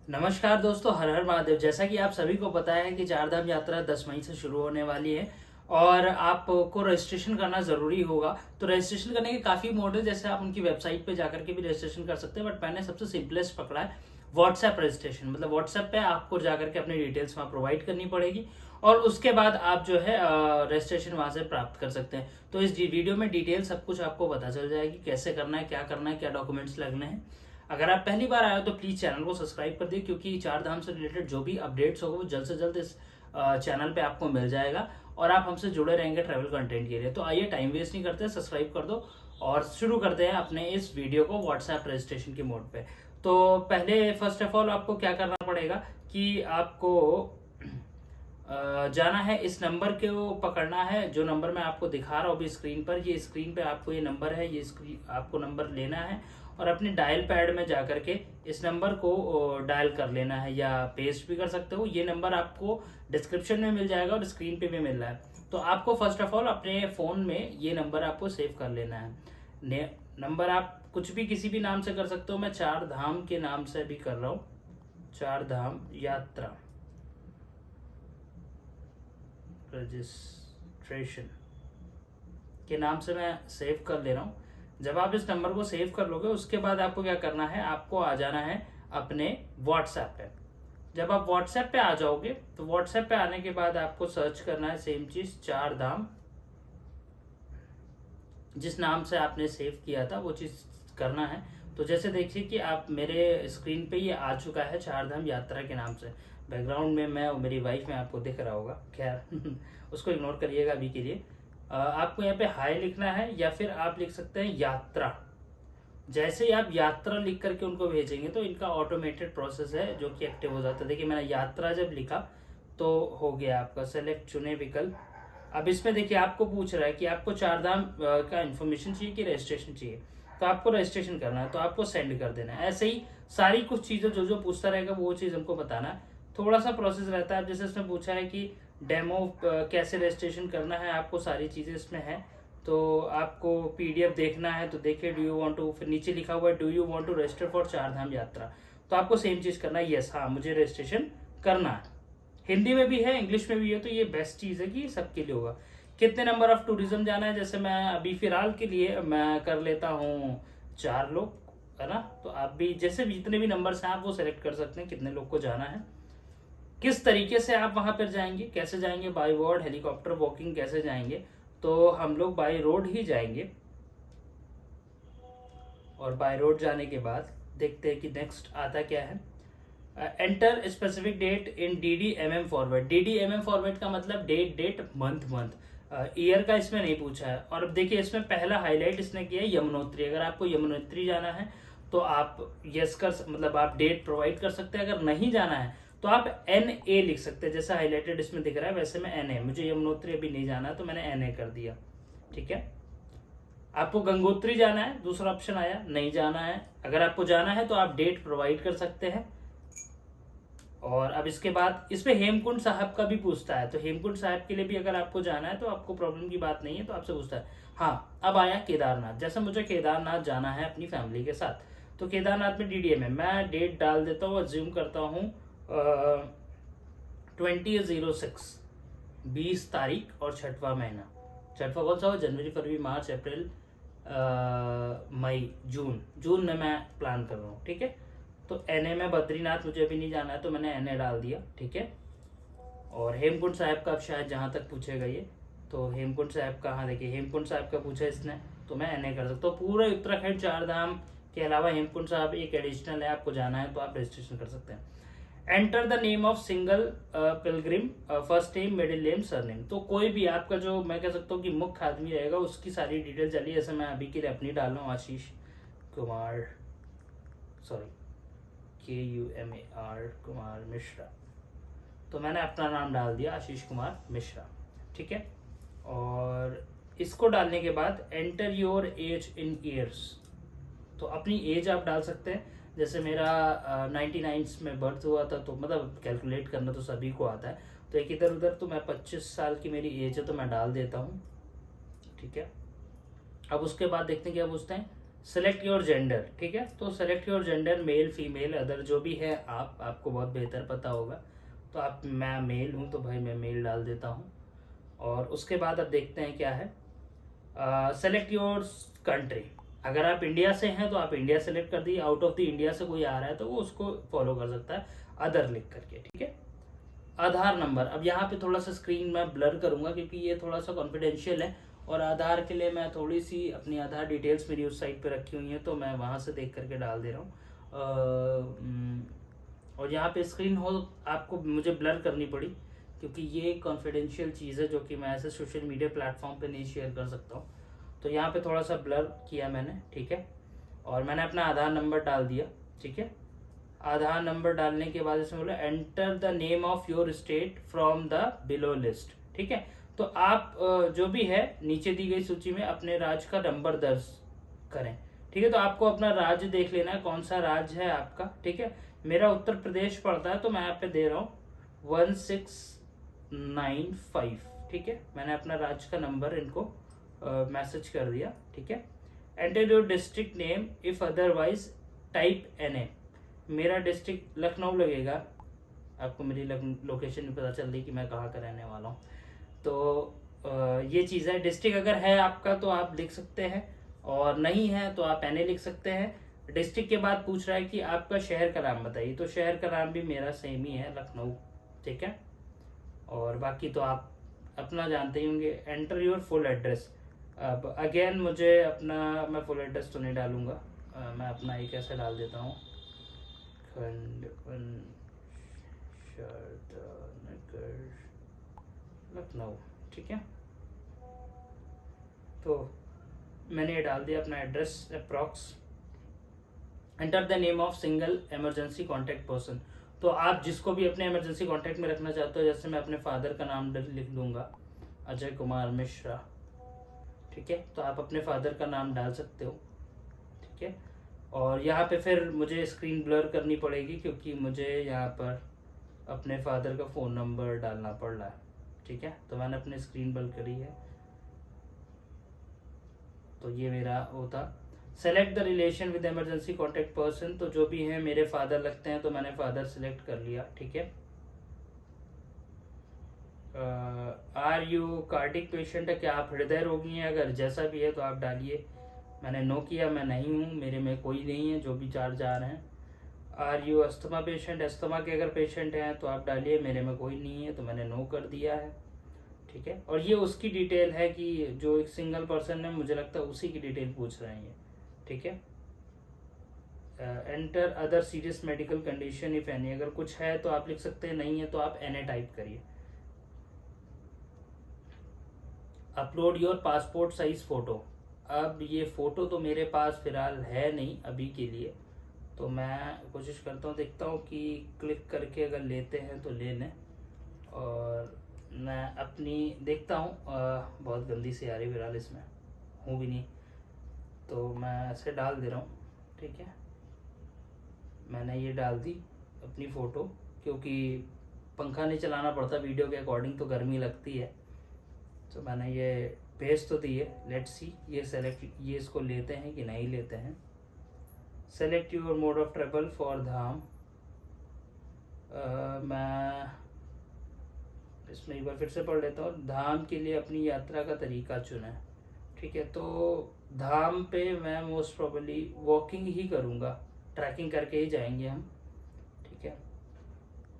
नमस्कार दोस्तों, हर हर महादेव। जैसा कि आप सभी को पता है कि चारधाम यात्रा 10 मई से शुरू होने वाली है और आपको रजिस्ट्रेशन करना ज़रूरी होगा। तो रजिस्ट्रेशन करने के काफ़ी मोड है, जैसे आप उनकी वेबसाइट पे जाकर के भी रजिस्ट्रेशन कर सकते हैं, बट मैंने सबसे सिंपलेस्ट पकड़ा है व्हाट्सएप रजिस्ट्रेशन। मतलब व्हाट्सएप पे आपको जाकर के अपनी डिटेल्स वहाँ प्रोवाइड करनी पड़ेगी और उसके बाद आप जो है रजिस्ट्रेशन वहाँ से प्राप्त कर सकते हैं। तो इस वीडियो में डिटेल सब कुछ आपको पता चल जाएगी, कैसे करना है, क्या डॉक्यूमेंट्स लगने हैं। अगर आप पहली बार आए हो तो प्लीज चैनल को सब्सक्राइब कर दिए, क्योंकि चार धाम से रिलेटेड जो भी अपडेट्स होगा वो जल्द से जल्द इस चैनल पे आपको मिल जाएगा और आप हमसे जुड़े रहेंगे ट्रैवल कंटेंट के लिए। तो आइए टाइम वेस्ट नहीं करते, सब्सक्राइब कर दो और शुरू करते हैं अपने इस वीडियो को व्हाट्सएप रजिस्ट्रेशन के मोड पे। तो पहले फर्स्ट ऑफ ऑल आपको क्या करना पड़ेगा कि आपको जाना है, इस नंबर को पकड़ना है जो नंबर मैं आपको दिखा रहा हूँ अभी स्क्रीन पर। ये स्क्रीन पे आपको ये नंबर है, ये आपको नंबर लेना है और अपने डायल पैड में जाकर के इस नंबर को डायल कर लेना है, या पेस्ट भी कर सकते हो। ये नंबर आपको डिस्क्रिप्शन में मिल जाएगा और स्क्रीन पे भी मिल रहा है। तो आपको फर्स्ट ऑफ ऑल अपने फ़ोन में ये नंबर आपको सेव कर लेना है। नंबर आप कुछ भी किसी भी नाम से कर सकते हो, मैं चार धाम के नाम से भी कर रहा हूँ, चार धाम यात्रा रजिस्ट्रेशन के नाम से मैं सेव कर ले रहा हूँ। जब आप इस नंबर को सेव कर लोगे उसके बाद आपको क्या करना है, आपको आ जाना है अपने व्हाट्सएप पे। जब आप व्हाट्सएप पे आ जाओगे तो व्हाट्सएप पे आने के बाद आपको सर्च करना है सेम चीज, चार धाम। जिस नाम से आपने सेव किया था वो चीज करना है। तो जैसे देखिए कि आप मेरे स्क्रीन पे ये आ चुका है चार धाम यात्रा के नाम से। बैकग्राउंड में मैं और मेरी वाइफ में आपको दिख रहा होगा, खैर उसको इग्नोर करिएगा अभी के लिए। आपको यहाँ पे हाई लिखना है या फिर आप लिख सकते हैं यात्रा। जैसे ही आप यात्रा लिख करके उनको भेजेंगे तो इनका ऑटोमेटेड प्रोसेस है जो कि एक्टिव हो जाता है। देखिए मैंने यात्रा जब लिखा तो हो गया आपका सेलेक्ट चुने विकल्प। अब इसमें देखिए आपको पूछ रहा है कि आपको चारधाम का इन्फॉर्मेशन चाहिए कि रजिस्ट्रेशन चाहिए। तो आपको रजिस्ट्रेशन करना है तो आपको सेंड कर देना है। ऐसे ही सारी कुछ चीज़ें जो जो पूछता रहेगा वो चीज़ हमको बताना है। थोड़ा सा प्रोसेस रहता है। अब जैसे इसमें पूछा है कि डेमो कैसे रजिस्ट्रेशन करना है, आपको सारी चीज़ें इसमें है। तो आपको पीडीएफ देखना है तो देखिए, डू यू वांट टू, फिर नीचे लिखा हुआ है do you want to register for Chardham yatra. तो आपको सेम चीज़ करना है, यस हाँ मुझे रजिस्ट्रेशन करना है। हिंदी में भी है, इंग्लिश में भी है, तो ये बेस्ट चीज़ है कि सबके लिए होगा। कितने नंबर ऑफ टूरिज्म जाना है, जैसे मैं अभी फिलहाल के लिए मैं कर लेता हूँ 4 लोग, है ना। तो आप भी जैसे जितने भी नंबर्स हैं आप वो सेलेक्ट कर सकते हैं कितने लोग को जाना है। किस तरीके से आप वहां पर जाएंगे, कैसे जाएंगे, बाय रोड, हेलीकॉप्टर, वॉकिंग, कैसे जाएंगे। तो हम लोग बाय रोड ही जाएंगे और बाय रोड जाने के बाद देखते हैं कि नेक्स्ट आता क्या है। एंटर स्पेसिफिक डेट इन DDMM फॉर्मेट। DDMM फॉर्मेट का मतलब डेट, मंथ। ईयर का इसमें नहीं पूछा है। और अब देखिए इसमें पहला हाईलाइट इसने किया है यमुनोत्री। अगर आपको यमुनोत्री जाना है तो आप यस कर, मतलब आप डेट प्रोवाइड कर सकते हैं। अगर नहीं जाना है तो आप NA लिख सकते हैं, जैसा हाईलाइटेड इसमें दिख रहा है वैसे में NA। मुझे यमुनोत्री अभी नहीं जाना है तो मैंने NA कर दिया, ठीक है। आपको गंगोत्री जाना है, दूसरा ऑप्शन आया, नहीं जाना है। अगर आपको जाना है तो आप डेट प्रोवाइड कर सकते हैं। और अब इसके बाद इसमें हेमकुंड साहब का भी पूछता है, तो हेमकुंड साहब के लिए भी अगर आपको जाना है तो आपको प्रॉब्लम की बात नहीं है, तो आपसे पूछता है। हाँ, अब आया केदारनाथ। जैसे मुझे केदारनाथ जाना है अपनी फैमिली के साथ, तो केदारनाथ में DDM है। मैं डेट डाल देता हूँ, अज्यूम करता हूँ 20/06, 20 तारीख और छठवां महीना। छठवां कौन सा हो, जनवरी, फरवरी, मार्च, अप्रैल, मई, जून में मैं प्लान कर रहा हूँ, ठीक है। तो NA में बद्रीनाथ मुझे अभी नहीं जाना है तो मैंने NA डाल दिया, ठीक है। और हेमकुंड साहब का अब शायद जहाँ तक पूछेगा ये, तो हेमकुंड साहब का, हाँ देखिए हेमकुंड साहब का पूछा इसने, तो मैं NA कर सकता हूँ। पूरे उत्तराखंड चार धाम के अलावा हेमकुंड साहब एक एडिशनल है, आपको जाना है तो आप रजिस्ट्रेशन कर सकते हैं। Enter the name of single Pilgrim, first name, middle name, surname. तो कोई भी आपका जो मैं कह सकता हूँ कि मुख्य आदमी रहेगा उसकी सारी डिटेल चलिए। जैसे मैं अभी के लिए अपनी डाल रहा हूँ, आशीष कुमार, सॉरी KUMAR कुमार मिश्रा। तो मैंने अपना नाम डाल दिया आशीष कुमार मिश्रा, ठीक है। और इसको डालने के बाद enter your age in years. तो अपनी एज आप डाल सकते हैं। जैसे मेरा 99 में बर्थ हुआ था, तो मतलब कैलकुलेट करना तो सभी को आता है, तो एक इधर उधर, तो मैं 25 साल की मेरी एज है तो मैं डाल देता हूँ, ठीक है। अब उसके बाद देखते हैं क्या पूछते हैं, सेलेक्ट योर जेंडर, ठीक है। तो select your gender, male female other जो भी है, आपको बहुत बेहतर पता होगा। तो मैं मेल हूँ तो भाई मैं मेल डाल देता हूँ। और उसके बाद अब देखते हैं क्या है। सेलेक्ट योर कंट्री, अगर आप इंडिया से हैं तो आप इंडिया सेलेक्ट कर दिए, आउट ऑफ द इंडिया से कोई आ रहा है तो वो उसको फॉलो कर सकता है अदर लिख करके, ठीक है। आधार नंबर, अब यहाँ पे थोड़ा सा स्क्रीन मैं ब्लर करूंगा क्योंकि ये थोड़ा सा कॉन्फिडेंशियल है, और आधार के लिए मैं थोड़ी सी अपनी आधार डिटेल्स मेरी उस साइट पे रखी हुई है तो मैं वहाँ से देख करके डाल दे रहा हूँ। और यहाँ पे स्क्रीन हो आपको मुझे ब्लर करनी पड़ी क्योंकि ये कॉन्फिडेंशियल चीज़ है जो कि मैं ऐसे सोशल मीडिया प्लेटफॉर्म पे नहीं शेयर कर सकता हूँ। तो यहाँ पे थोड़ा सा ब्लर किया मैंने, ठीक है। और मैंने अपना आधार नंबर डाल दिया, ठीक है। आधार नंबर डालने के बाद इसमें बोला enter the name of your state from the below list, ठीक है। तो आप जो भी है नीचे दी गई सूची में अपने राज्य का नंबर दर्ज करें, ठीक है। तो आपको अपना राज्य देख लेना है, कौन सा राज्य है आपका, ठीक है। मेरा उत्तर प्रदेश पड़ता है तो मैं यहाँ पे दे रहा हूँ 1695, ठीक है। मैंने अपना राज्य का नंबर इनको मैसेज कर दिया, ठीक है। Enter your district name if otherwise type NA, मेरा डिस्ट्रिक्ट लखनऊ लगेगा, आपको मेरी लोकेशन भी पता चल रही कि मैं कहाँ का रहने वाला हूँ। तो ये चीज़ है, डिस्ट्रिक्ट अगर है आपका तो आप लिख सकते हैं, और नहीं है तो आप NA लिख सकते हैं। डिस्ट्रिक्ट के बाद पूछ रहा है कि आपका शहर का नाम बताइए, तो शहर का नाम भी मेरा सेम ही है, लखनऊ, ठीक है। और बाकी तो आप अपना जानते ही होंगे। एंटर योर फुल एड्रेस, अब अगेन मुझे अपना, मैं फुल एड्रेस तो नहीं डालूंगा, मैं अपना एक ऐसा डाल देता हूँ, खंडवन शारदानगर लखनऊ, ठीक है। तो मैंने ये डाल दिया अपना address approx. Enter the name of single emergency contact person, तो आप जिसको भी अपने इमरजेंसी कॉन्टैक्ट में रखना चाहते हो, जैसे मैं अपने फादर का नाम लिख दूंगा अजय कुमार मिश्रा, ठीक है। तो आप अपने फादर का नाम डाल सकते हो, ठीक है। और यहाँ पे फिर मुझे स्क्रीन ब्लर करनी पड़ेगी क्योंकि मुझे यहाँ पर अपने फादर का फ़ोन नंबर डालना पड़ रहा है, ठीक है। तो मैंने अपनी स्क्रीन ब्लर करी है। तो ये मेरा वो था, select the relation with emergency contact person, तो जो भी है मेरे फादर लगते हैं तो मैंने फादर सिलेक्ट कर लिया, ठीक है। आर यू कार्डिक पेशेंट है, क्या आप हृदय रोगी हैं, अगर जैसा भी है तो आप डालिए। मैंने नो किया, मैं नहीं हूँ, मेरे में कोई नहीं है, जो भी चार्ज आ रहे हैं। Are you asthma patient, asthma के अगर पेशेंट हैं तो आप डालिए, मेरे में कोई नहीं है तो मैंने नो कर दिया है, ठीक है। और ये उसकी डिटेल है कि जो एक सिंगल पर्सन है, मुझे लगता है उसी की डिटेल पूछ रहे हैं ये, ठीक है। Enter other serious medical condition if any, अगर कुछ है तो आप लिख सकते हैं, नहीं है तो आप NA टाइप करिए। Upload your passport size photo, अब ये फ़ोटो तो मेरे पास फ़िलहाल है नहीं अभी के लिए, तो मैं कोशिश करता हूँ, देखता हूँ कि क्लिक करके अगर लेते हैं तो ले लें। और मैं अपनी देखता हूँ, बहुत गंदी सी आ रही फिलहाल, इसमें हूँ भी नहीं, तो मैं ऐसे डाल दे रहा हूँ, ठीक है। मैंने ये डाल दी अपनी फ़ोटो, क्योंकि पंखा नहीं चलाना पड़ता वीडियो के अकॉर्डिंग, तो गर्मी लगती है, तो मैंने ये भेज तो दी है। लेट्स सी ये सेलेक्ट, ये इसको लेते हैं कि नहीं लेते हैं। Select your mode of travel for Dham, मैं इसमें एक बार फिर से पढ़ लेता हूँ। धाम के लिए अपनी यात्रा का तरीका चुनें, ठीक है। तो धाम पे मैं मोस्ट प्रोबेबली वॉकिंग ही करूँगा, ट्रैकिंग करके ही जाएंगे हम, ठीक है।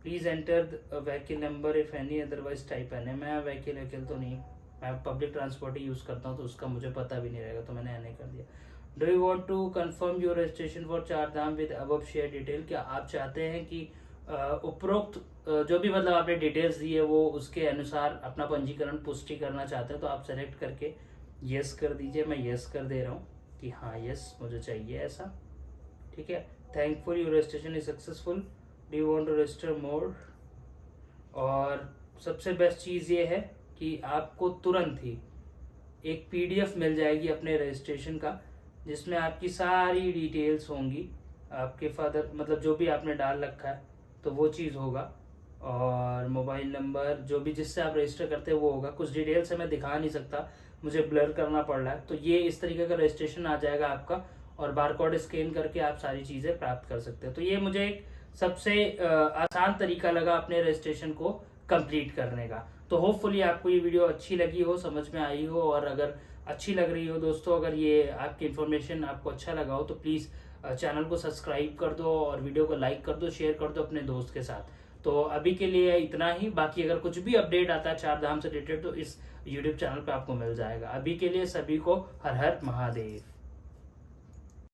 Please enter vehicle number if any otherwise type NA, मैं व्हीकल तो नहीं, मैं पब्लिक ट्रांसपोर्ट ही यूज़ करता हूँ तो उसका मुझे पता भी नहीं रहेगा, तो मैंने NA कर दिया। Do you want to confirm your registration for Char Dham with above share detail, क्या आप चाहते हैं कि उपरोक्त जो भी मतलब आपने डिटेल्स दी है वो उसके अनुसार अपना पंजीकरण पुष्टि करना चाहते हैं, तो आप सेलेक्ट करके यस कर दीजिए। मैं यस कर दे रहा हूँ कि हाँ यस मुझे चाहिए ऐसा, ठीक है। Thankful your registration is successful, do you want to register more. और सबसे बेस्ट चीज़ ये है कि आपको तुरंत ही एक PDF मिल जाएगी अपने रजिस्ट्रेशन का, जिसमें आपकी सारी डिटेल्स होंगी, आपके फादर मतलब जो भी आपने डाल रखा है तो वो चीज़ होगा, और मोबाइल नंबर जो भी जिससे आप रजिस्टर करते हैं वो होगा। कुछ डिटेल्स है मैं दिखा नहीं सकता, मुझे ब्लर करना पड़ रहा है, तो ये इस तरीके का रजिस्ट्रेशन आ जाएगा आपका। और बारकोड स्कैन करके आप सारी चीज़ें प्राप्त कर सकते हैं। तो ये मुझे एक सबसे आसान तरीका लगा अपने रजिस्ट्रेशन को कंप्लीट करने का। तो होपफुली आपको ये वीडियो अच्छी लगी हो, समझ में आई हो, और अगर अच्छी लग रही हो दोस्तों, अगर ये आपकी इन्फॉर्मेशन आपको अच्छा लगा हो तो प्लीज़ चैनल को सब्सक्राइब कर दो और वीडियो को लाइक कर दो, शेयर कर दो अपने दोस्त के साथ। तो अभी के लिए इतना ही। बाकी अगर कुछ भी अपडेट आता है चार धाम से रिलेटेड तो इस यूट्यूब चैनल पे आपको मिल जाएगा। अभी के लिए सभी को हर हर महादेव।